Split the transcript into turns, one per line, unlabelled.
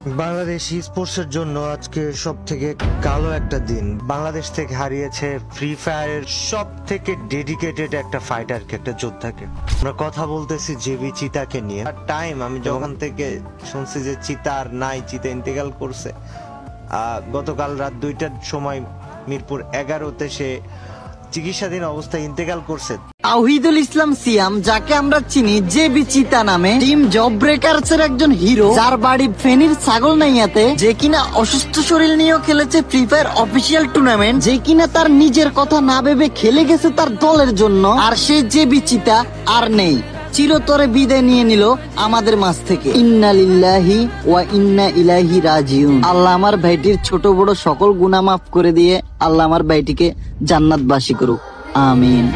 বাংলাদেশ স্পোর্টসের জন্য আজকে সব থেকে কালো একটা দিন। বাংলাদেশ থেকে হারিয়েছে ফ্রি ফায়ারের সব থেকে ডেডিকেটেড একটা ফাইটারকে, একটা যোদ্ধাকে। আমরা কথা বলতেছি জেবি চিতাকে নিয়ে। টাইম আমি যখন থেকে শুনছি যে চিতা আর নাই, চিতা ইন্তেকাল করছে, গতকাল রাত 2টার সময় মিরপুর 11-তে সে চিকিৎসাধীন অবস্থায় ইন্তেকাল করছে।
তাওহিদুল ইসলাম সিয়াম, যাকে আমরা চিনি জেবি চিতা নামে, টিম জব ব্রেকার্স এর একজন হিরো, যার বাড়ি ফেনীর ছাগলনাইয়াতে, যে কিনা অসুস্থ শরীর নিয়েও খেলেছে ফ্রি ফায়ার অফিসিয়াল টুর্নামেন্ট, যে কিনা তার নিজের কথা না ভেবে খেলে গেছে তার দলের জন্য। আর সেই জেবি চিতা আর নেই, চিরতরে বিদায় নিয়ে নিল আমাদের মাঝ থেকে। ইন্না লিল্লাহি ওয়া ইন্না ইলাইহি রাজিউন। আল্লাহ আমার ভাইটির ছোট বড় সকল গুনাহ মাফ করে দিয়ে আল্লাহ আমার ভাইটিকে জান্নাতবাসী করুক, আমিন।